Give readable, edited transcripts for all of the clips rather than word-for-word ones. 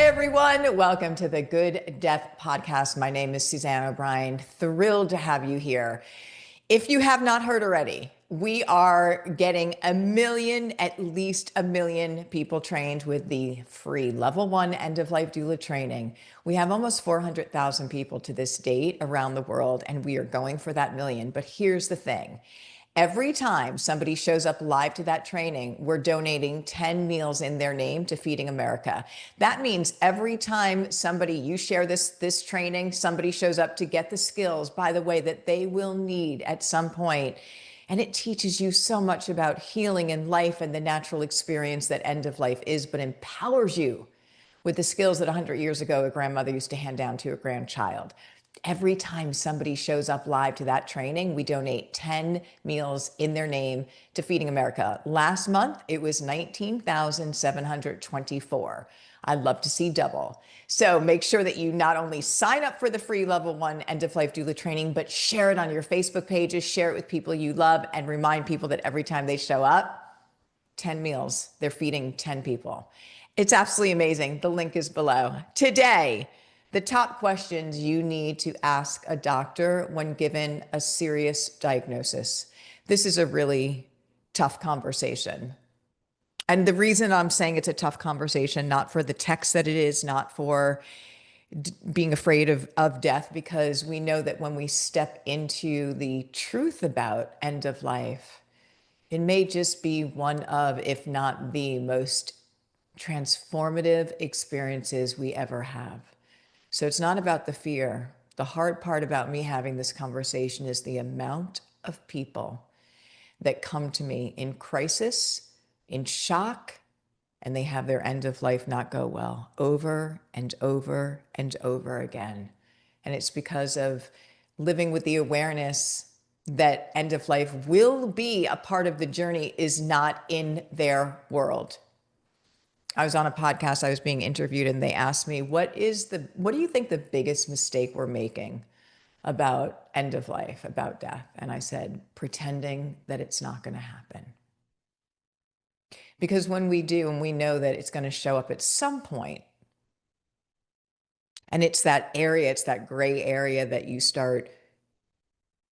Hi, everyone. Welcome to the Good Death Podcast. My name is Suzanne O'Brien. Thrilled to have you here. If you have not heard already, we are getting at least a million people trained with the free level 1 end-of-life doula training. We have almost 400,000 people to this date around the world, and we are going for that million. But here's the thing. Every time somebody shows up live to that training, we're donating 10 meals in their name to Feeding America. That means every time you share this training, somebody shows up to get the skills, by the way, that they will need at some point. And it teaches you so much about healing and life and the natural experience that end of life is, but empowers you with the skills that 100 years ago a grandmother used to hand down to a grandchild. Every time somebody shows up live to that training, we donate 10 meals in their name to Feeding America. Last month, it was 19,724. I'd love to see double. So make sure that you not only sign up for the free level 1 end-of-life doula training, but share it on your Facebook pages, share it with people you love, and remind people that every time they show up, 10 meals, they're feeding 10 people. It's absolutely amazing. The link is below. Today, the top questions you need to ask a doctor when given a serious diagnosis. This is a really tough conversation. And the reason I'm saying it's a tough conversation, not for the text that it is, not for being afraid of death, because we know that when we step into the truth about end of life, it may just be one of, if not the most transformative experiences we ever have. So it's not about the fear. The hard part about me having this conversation is the amount of people that come to me in crisis, in shock, and they have their end of life not go well over and over and over again. And it's because of living with the awareness that end of life will be a part of the journey, is not in their world. I was on a podcast, I was being interviewed, and they asked me, what do you think the biggest mistake we're making about end of life, about death? And I said, pretending that it's not going to happen. Because when we do, and we know that it's going to show up at some point, and it's that gray area that you start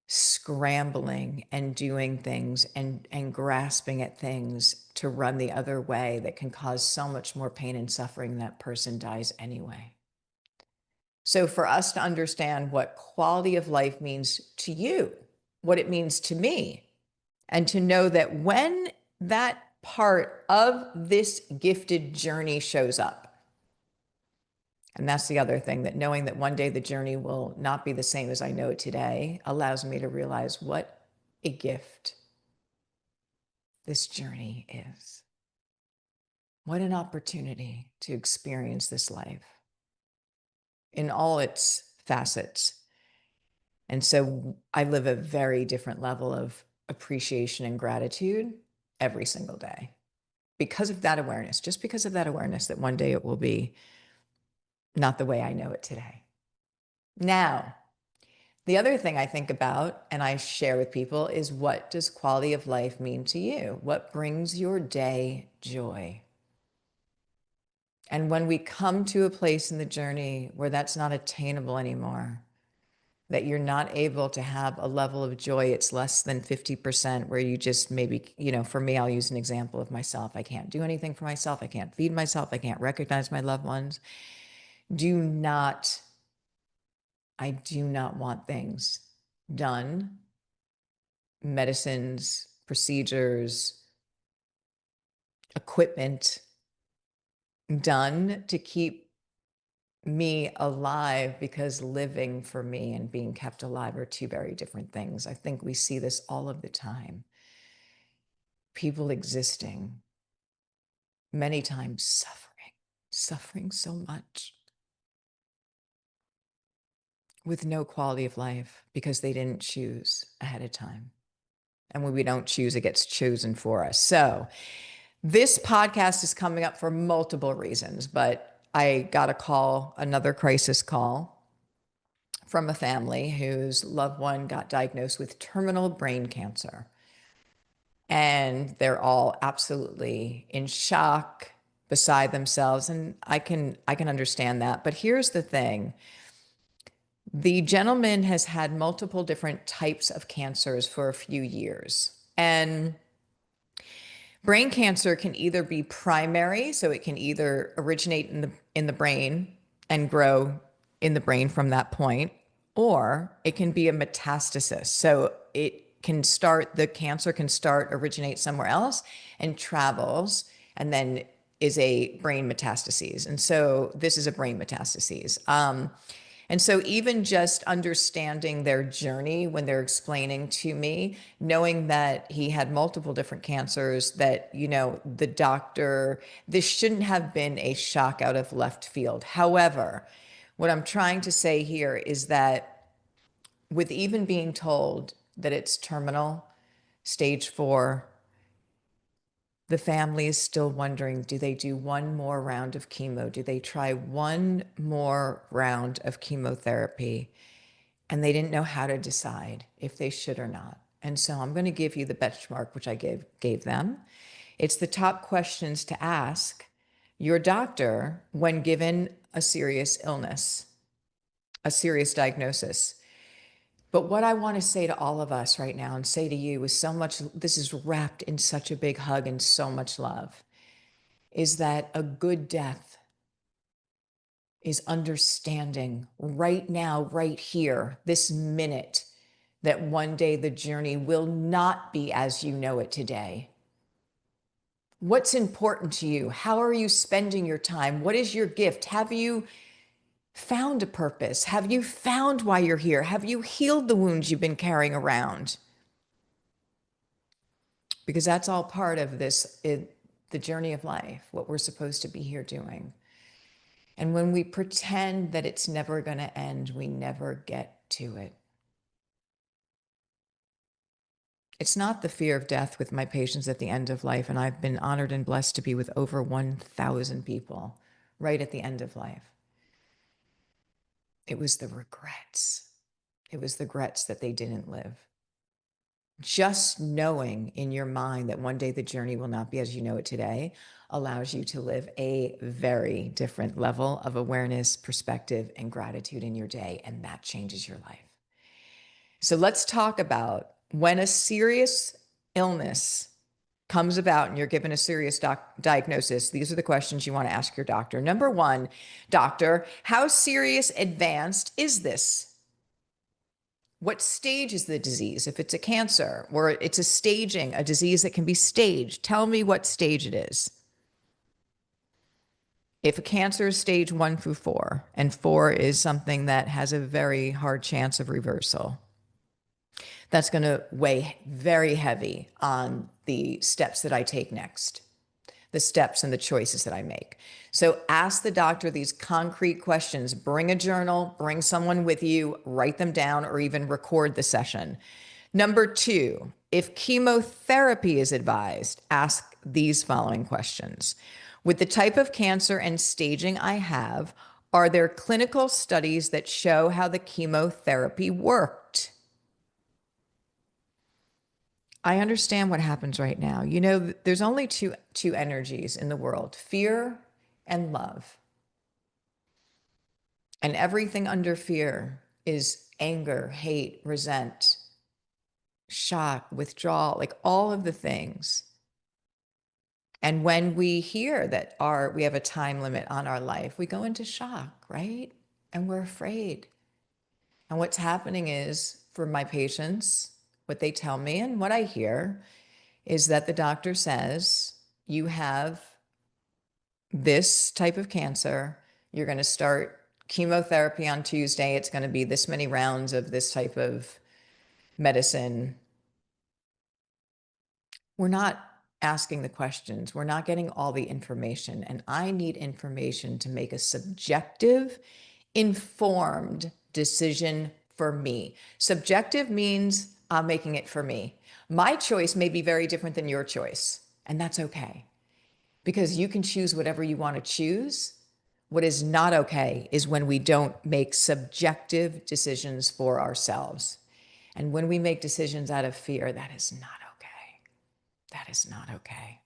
scrambling and doing things and grasping at things to run the other way, that can cause so much more pain and suffering. That person dies anyway. So for us to understand what quality of life means to you, what it means to me, and to know that when that part of this gifted journey shows up, and that's the other thing, that knowing that one day the journey will not be the same as I know it today, allows me to realize what a gift this journey is. What an opportunity to experience this life in all its facets. And so I live a very different level of appreciation and gratitude every single day because of that awareness, just because of that awareness that one day it will be not the way I know it today. Now, the other thing I think about and I share with people is, what does quality of life mean to you? What brings your day joy? And when we come to a place in the journey where that's not attainable anymore, that you're not able to have a level of joy, it's less than 50%, where you just maybe, for me, I'll use an example of myself. I can't do anything for myself. I can't feed myself. I can't recognize my loved ones. I do not want things done, medicines, procedures, equipment done to keep me alive, because living for me and being kept alive are two very different things. I think we see this all of the time. People existing, many times suffering so much, with no quality of life because they didn't choose ahead of time. And when we don't choose, it gets chosen for us. So this podcast is coming up for multiple reasons, but I got another crisis call from a family whose loved one got diagnosed with terminal brain cancer. And they're all absolutely in shock. beside themselves. And I can understand that. But here's the thing. The gentleman has had multiple different types of cancers for a few years. And brain cancer can either be primary, so it can either originate in the brain and grow in the brain from that point, or it can be a metastasis. So the cancer can originate somewhere else and travels and then is a brain metastases. And so this is a brain metastases. And so even just understanding their journey when they're explaining to me, knowing that he had multiple different cancers, that, the doctor, this shouldn't have been a shock out of left field. However, what I'm trying to say here is that with even being told that it's terminal, stage 4, the family is still wondering, do they do one more round of chemo? Do they try one more round of chemotherapy? And they didn't know how to decide if they should or not. And so I'm going to give you the benchmark, which I gave them. It's the top questions to ask your doctor when given a serious illness, a serious diagnosis. But what I want to say to all of us right now and say to you is this is wrapped in such a big hug and so much love, is that a good death is understanding right now, right here, this minute, that one day the journey will not be as you know it today. What's important to you? How are you spending your time? What is your gift? Have you found a purpose? Have you found why you're here? Have you healed the wounds you've been carrying around? Because that's all part of the journey of life, what we're supposed to be here doing. And when we pretend that it's never going to end, we never get to it. It's not the fear of death with my patients at the end of life, and I've been honored and blessed to be with over 1,000 people right at the end of life. It was the regrets. It was the regrets that they didn't live. Just knowing in your mind that one day the journey will not be as you know it today allows you to live a very different level of awareness, perspective, and gratitude in your day, and that changes your life. So let's talk about when a serious illness comes about and you're given a serious diagnosis. These are the questions you want to ask your doctor. Number 1, doctor, how serious advanced is this? What stage is the disease? If it's a cancer or it's a disease that can be staged, tell me what stage it is. If a cancer is stage 1 through 4, and 4 is something that has a very hard chance of reversal, that's going to weigh very heavy on the steps that I take next, the steps and the choices that I make. So ask the doctor these concrete questions. Bring a journal, bring someone with you, write them down, or even record the session. Number 2, if chemotherapy is advised, ask these following questions. With the type of cancer and staging I have, are there clinical studies that show how the chemotherapy worked? I understand what happens right now. There's only two energies in the world, fear and love. And everything under fear is anger, hate, resent, shock, withdrawal, like all of the things. And when we hear that we have a time limit on our life, we go into shock, right? And we're afraid. And what's happening is, for my patients, what they tell me and what I hear is that the doctor says, you have this type of cancer. You're going to start chemotherapy on Tuesday. It's going to be this many rounds of this type of medicine. We're not asking the questions. We're not getting all the information. And I need information to make a subjective, informed decision for me. Subjective means I'm making it for me. My choice may be very different than your choice, and that's okay, because you can choose whatever you want to choose. What is not okay is when we don't make subjective decisions for ourselves. And when we make decisions out of fear, that is not okay. That is not okay.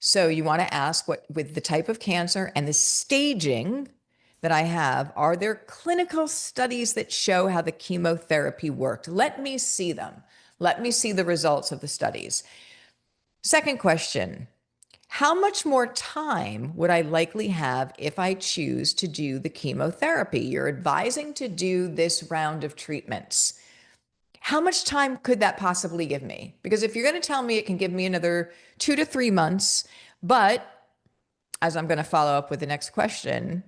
So you want to ask, what, with the type of cancer and the staging that I have, are there clinical studies that show how the chemotherapy worked? Let me see them. Let me see the results of the studies. Second question, how much more time would I likely have if I choose to do the chemotherapy? You're advising to do this round of treatments. How much time could that possibly give me? Because if you're going to tell me it can give me another 2 to 3 months, but as I'm going to follow up with the next question,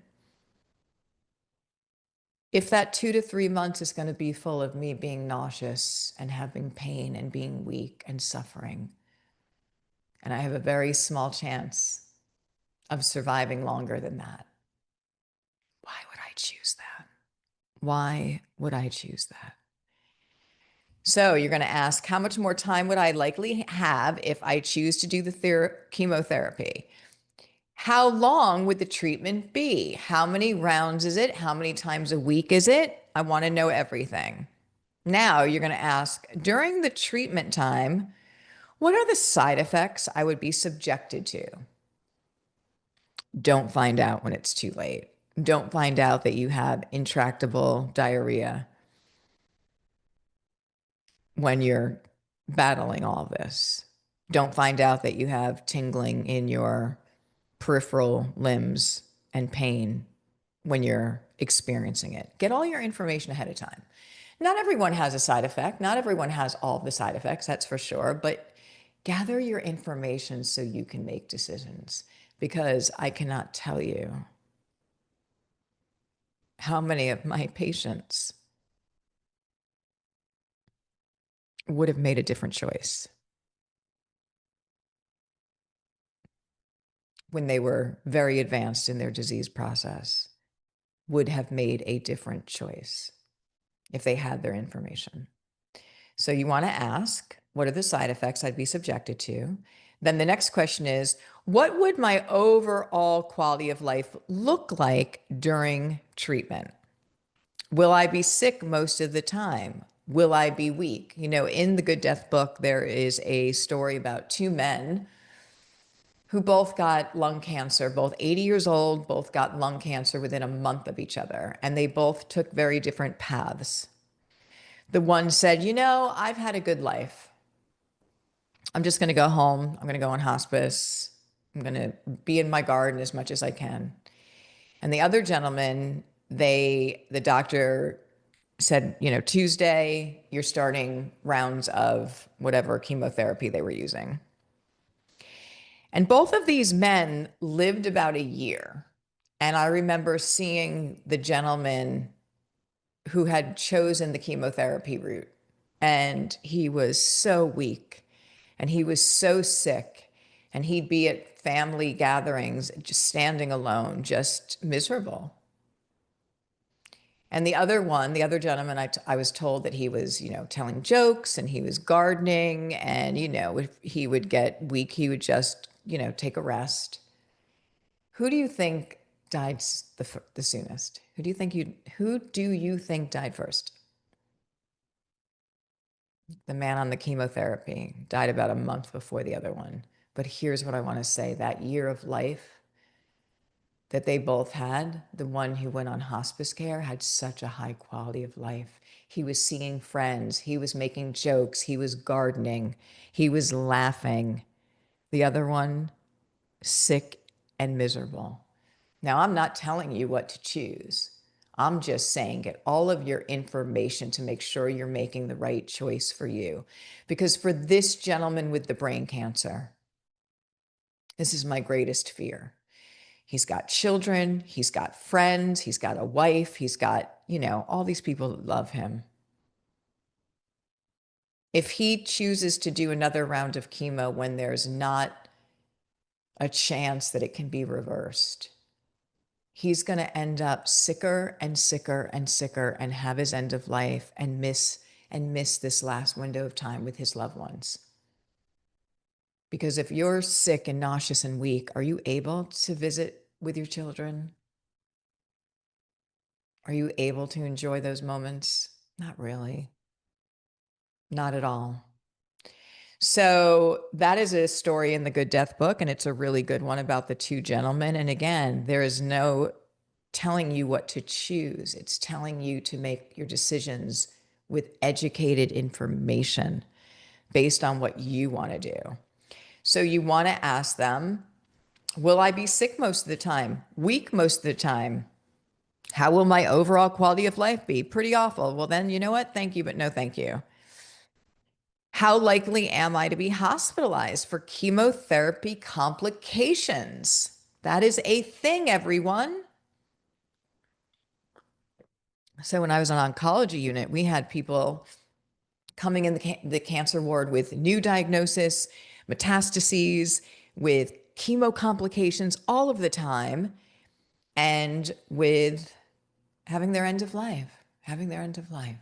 if that 2 to 3 months is going to be full of me being nauseous and having pain and being weak and suffering, and I have a very small chance of surviving longer than that, why would I choose that? Why would I choose that? So you're going to ask, how much more time would I likely have if I choose to do the chemotherapy? How long would the treatment be? How many rounds is it? How many times a week is it? I want to know everything. Now you're going to ask, during the treatment time, what are the side effects I would be subjected to? Don't find out when it's too late. Don't find out that you have intractable diarrhea when you're battling all this. Don't find out that you have tingling in your peripheral limbs and pain when you're experiencing it. Get all your information ahead of time. Not everyone has a side effect. Not everyone has all of the side effects, that's for sure. But gather your information so you can make decisions, because I cannot tell you how many of my patients would have made a different choice when they were very advanced in their disease process, would have made a different choice if they had their information. So you want to ask, what are the side effects I'd be subjected to? Then the next question is, what would my overall quality of life look like during treatment? Will I be sick most of the time? Will I be weak? You know, in the Good Death book, there is a story about two men who both got lung cancer, both 80 years old, both got lung cancer within a month of each other, and they both took very different paths. The one said, you know, I've had a good life. I'm just going to go home. I'm going to go on hospice. I'm going to be in my garden as much as I can. And the other gentleman, the doctor said, you know, Tuesday, you're starting rounds of whatever chemotherapy they were using. And both of these men lived about a year. And I remember seeing the gentleman who had chosen the chemotherapy route. And he was so weak and he was so sick. And he'd be at family gatherings, just standing alone, just miserable. And the other one, the other gentleman, I was told that he was, you know, telling jokes and he was gardening. And, you know, if he would get weak, he would just, you know, take a rest. Who do you think died the soonest? Who do you think died first? The man on the chemotherapy died about a month before the other one. But here's what I want to say, that year of life that they both had, the one who went on hospice care had such a high quality of life. He was seeing friends, he was making jokes, he was gardening, he was laughing. The other one, sick and miserable. Now, I'm not telling you what to choose. I'm just saying get all of your information to make sure you're making the right choice for you. Because for this gentleman with the brain cancer, this is my greatest fear. He's got children, he's got friends, he's got a wife, he's got, you know, all these people that love him. If he chooses to do another round of chemo when there's not a chance that it can be reversed, he's going to end up sicker and sicker and sicker and have his end of life and miss this last window of time with his loved ones. Because if you're sick and nauseous and weak, are you able to visit with your children? Are you able to enjoy those moments? Not really. Not at all. So that is a story in the Good Death book, and it's a really good one about the two gentlemen. And again, there is no telling you what to choose. It's telling you to make your decisions with educated information based on what you want to do. So you want to ask them, will I be sick most of the time? Weak most of the time? How will my overall quality of life be? Pretty awful. Well, then, you know what? Thank you, but no thank you. How likely am I to be hospitalized for chemotherapy complications? That is a thing, everyone. So when I was on oncology unit, we had people coming in the cancer ward with new diagnosis, metastases, with chemo complications all of the time, and with having their end of life, having their end of life.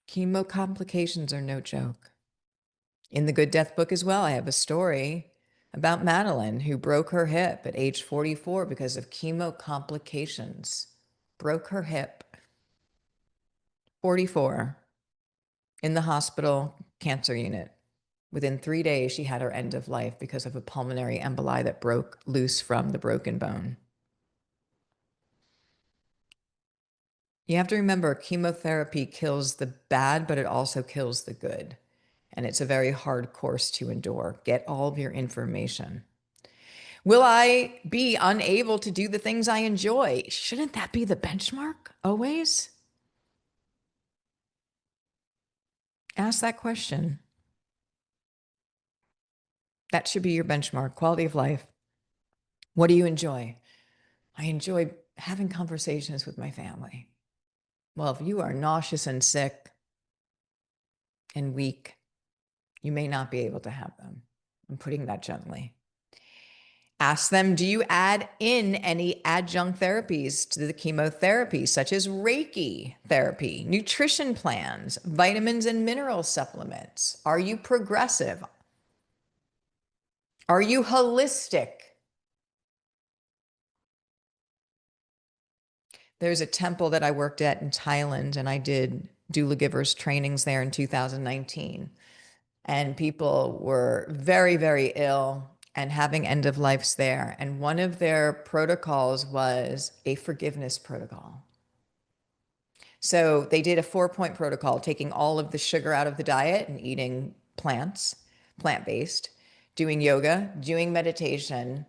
Chemo complications are no joke. In the Good Death book as well, I have a story about Madeline, who broke her hip at age 44 because of chemo complications. Broke her hip. 44, in the hospital cancer unit. Within 3 days, she had her end of life because of a pulmonary emboli that broke loose from the broken bone. You have to remember, chemotherapy kills the bad, but it also kills the good. And it's a very hard course to endure. Get all of your information. Will I be unable to do the things I enjoy? Shouldn't that be the benchmark always? Ask that question. That should be your benchmark. Quality of life. What do you enjoy? I enjoy having conversations with my family. Well, if you are nauseous and sick and weak, you may not be able to have them. I'm putting that gently. Ask them, do you add in any adjunct therapies to the chemotherapy, such as Reiki therapy, nutrition plans, vitamins and mineral supplements? Are you progressive? Are you holistic? There's a temple that I worked at in Thailand, and I did doula givers trainings there in 2019. And people were very, very ill and having end of lives there. And one of their protocols was a forgiveness protocol. So they did a 4-point protocol, taking all of the sugar out of the diet and eating plants, plant-based, doing yoga, doing meditation,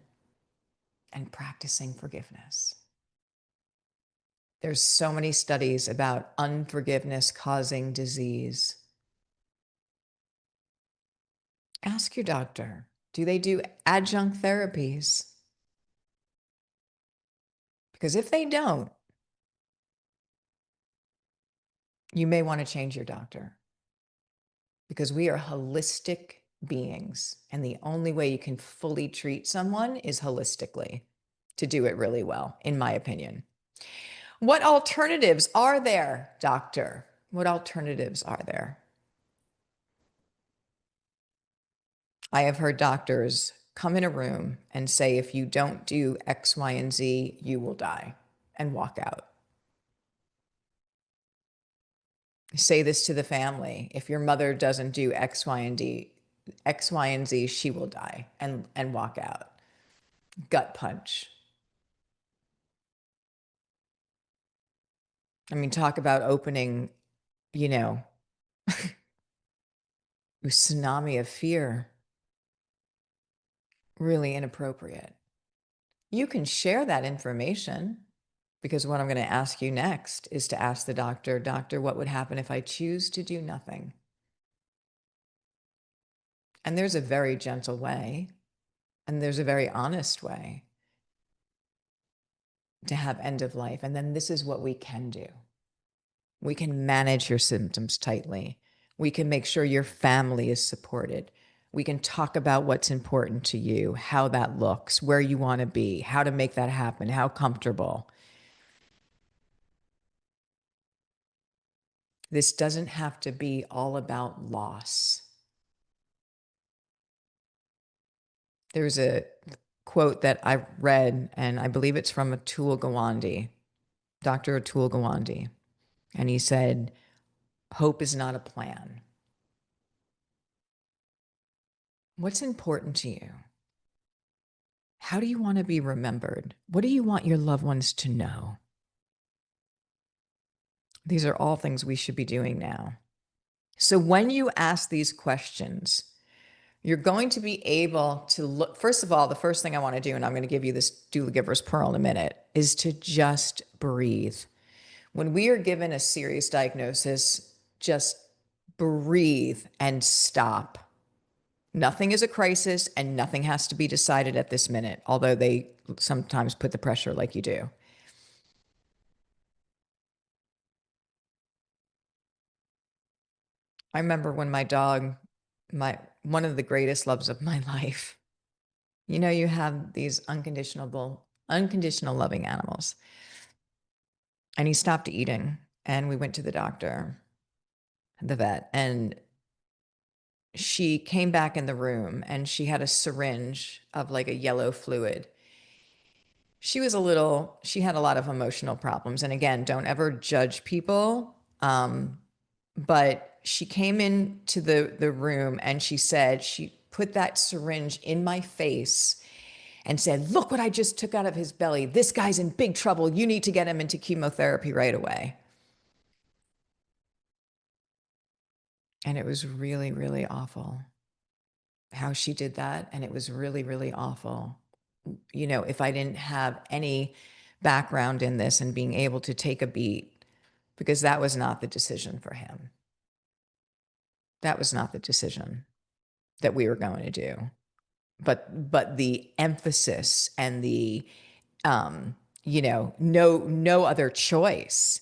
and practicing forgiveness. There's so many studies about unforgiveness causing disease. Ask your doctor, do they do adjunct therapies? Because if they don't, you may want to change your doctor, because we are holistic beings. And the only way you can fully treat someone is holistically, to do it really well, in my opinion. What alternatives are there, doctor? What alternatives are there? I have heard doctors come in a room and say, if you don't do X, Y, and Z, you will die, and walk out. Say this to the family. If your mother doesn't do X, Y, and Z, she will die, and walk out. Gut punch. I mean, talk about opening, a tsunami of fear. Really inappropriate. You can share that information, because what I'm going to ask you next is to ask the doctor, doctor, what would happen if I choose to do nothing? And there's a very gentle way, and there's a very honest way to have end of life. And then this is what we can do. We can manage your symptoms tightly. We can make sure your family is supported. We can talk about what's important to you, how that looks, where you want to be, how to make that happen, how comfortable. This doesn't have to be all about loss. There's a quote that I read, and I believe it's from Atul Gawande, Dr. Atul Gawande. And he said, hope is not a plan. What's important to you? How do you want to be remembered? What do you want your loved ones to know? These are all things we should be doing now. So when you ask these questions, you're going to be able to look. First of all, the first thing I want to do, and I'm going to give you this doula giver's pearl in a minute, is to just breathe. When we are given a serious diagnosis, just breathe and stop. Nothing is a crisis and nothing has to be decided at this minute, although they sometimes put the pressure like you do. I remember when my dog, one of the greatest loves of my life, you have these unconditional loving animals. And he stopped eating and we went to the doctor, the vet, and she came back in the room and she had a syringe of like a yellow fluid. She had a lot of emotional problems. And again, don't ever judge people. But she came into the room and she put that syringe in my face and said, "Look what I just took out of his belly. This guy's in big trouble. You need to get him into chemotherapy right away." And it was really, really awful how she did that. And it was really, really awful. If I didn't have any background in this and being able to take a beat, because that was not the decision for him. That was not the decision that we were going to do. But the emphasis and the, no other choice,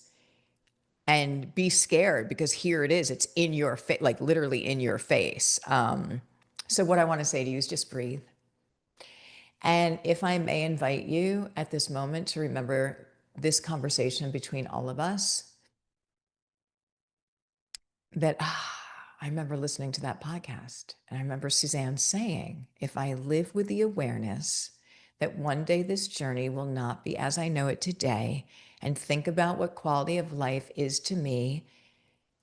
and be scared because here it is, it's in your face, like literally in your face. So what I want to say to you is just breathe. And if I may invite you at this moment to remember this conversation between all of us, that I remember listening to that podcast and I remember Suzanne saying, if I live with the awareness that one day this journey will not be as I know it today, and think about what quality of life is to me,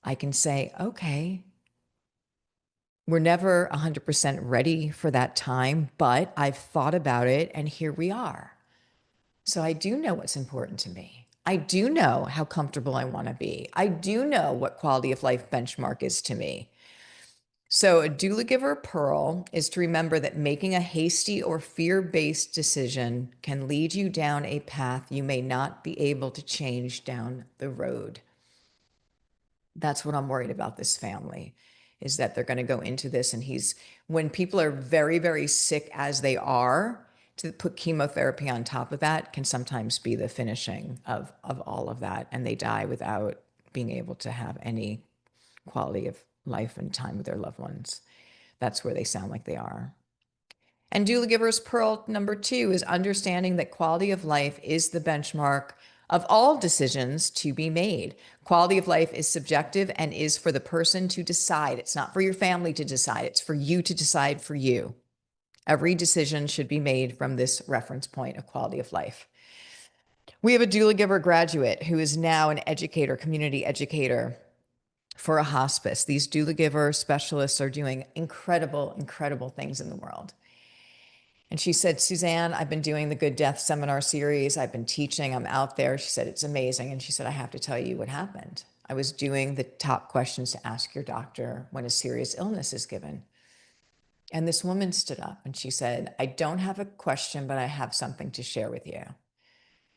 I can say, okay, we're never 100% ready for that time, but I've thought about it and here we are. So I do know what's important to me. I do know how comfortable I want to be. I do know what quality of life benchmark is to me. So a doula giver pearl is to remember that making a hasty or fear-based decision can lead you down a path you may not be able to change down the road. That's what I'm worried about this family, is that they're going to go into this. And when people are very, very sick as they are, to put chemotherapy on top of that can sometimes be the finishing of all of that. And they die without being able to have any quality of life and time with their loved ones. That's where they sound like they are. And Doula Giver's Pearl number 2 is understanding that quality of life is the benchmark of all decisions to be made. Quality of life is subjective and is for the person to decide. It's not for your family to decide. It's for you to decide for you. Every decision should be made from this reference point of quality of life. We have a Doula Giver graduate who is now an educator, community educator for a hospice. These Doula Giver specialists are doing incredible, incredible things in the world. And she said, "Suzanne, I've been doing the Good Death seminar series. I've been teaching. I'm out there." She said, "It's amazing." And she said, "I have to tell you what happened. I was doing the top questions to ask your doctor when a serious illness is given." And this woman stood up and she said, "I don't have a question, but I have something to share with you."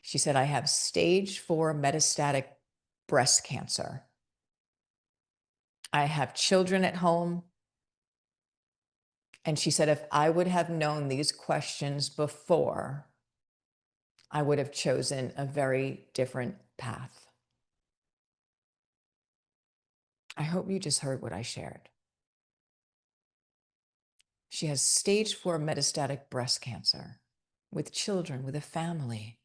She said, "I have stage 4 metastatic breast cancer. I have children at home." And she said, "If I would have known these questions before, I would have chosen a very different path." I hope you just heard what I shared. She has stage 4 metastatic breast cancer with children, with a family.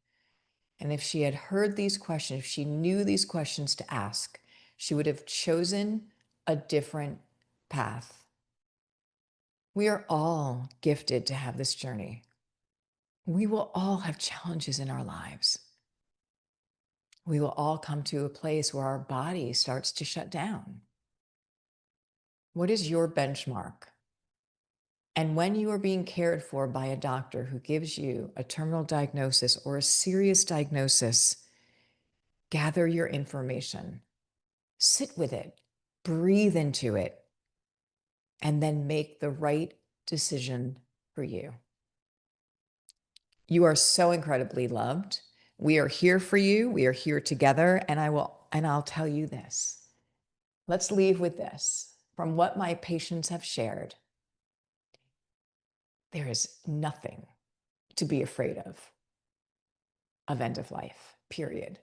And if she had heard these questions, if she knew these questions to ask, she would have chosen a different path. We are all gifted to have this journey. We will all have challenges in our lives. We will all come to a place where our body starts to shut down. What is your benchmark? And when you are being cared for by a doctor who gives you a terminal diagnosis or a serious diagnosis, gather your information, sit with it, breathe into it, and then make the right decision for you. You are so incredibly loved. We are here for you. We are here together. And I'll tell you this. Let's leave with this. From what my patients have shared, there is nothing to be afraid of end of life, period.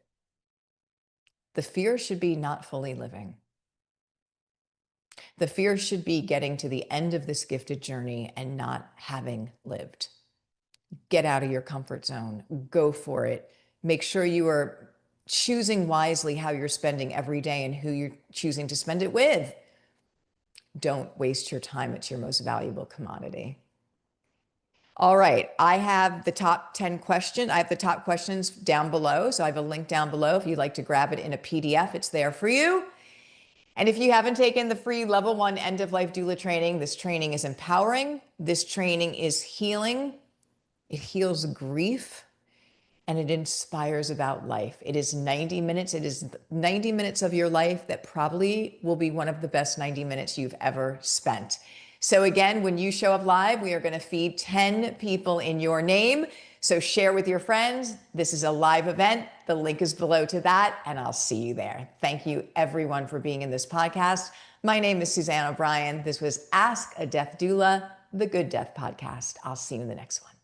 The fear should be not fully living. The fear should be getting to the end of this gifted journey and not having lived. Get out of your comfort zone. Go for it. Make sure you are choosing wisely how you're spending every day and who you're choosing to spend it with. Don't waste your time. It's your most valuable commodity. All right. I have the top 10 questions. I have the top questions down below. So I have a link down below. If you'd like to grab it in a PDF, it's there for you. And if you haven't taken the free level 1 end of life doula training, this training is empowering. This training is healing. It heals grief. And it inspires about life. It is 90 minutes. It is 90 minutes of your life that probably will be one of the best 90 minutes you've ever spent. So again, when you show up live, we are going to feed 10 people in your name. So share with your friends. This is a live event. The link is below to that, and I'll see you there. Thank you everyone for being in this podcast. My name is Suzanne O'Brien. This was Ask a Death Doula, the Good Death Podcast. I'll see you in the next one.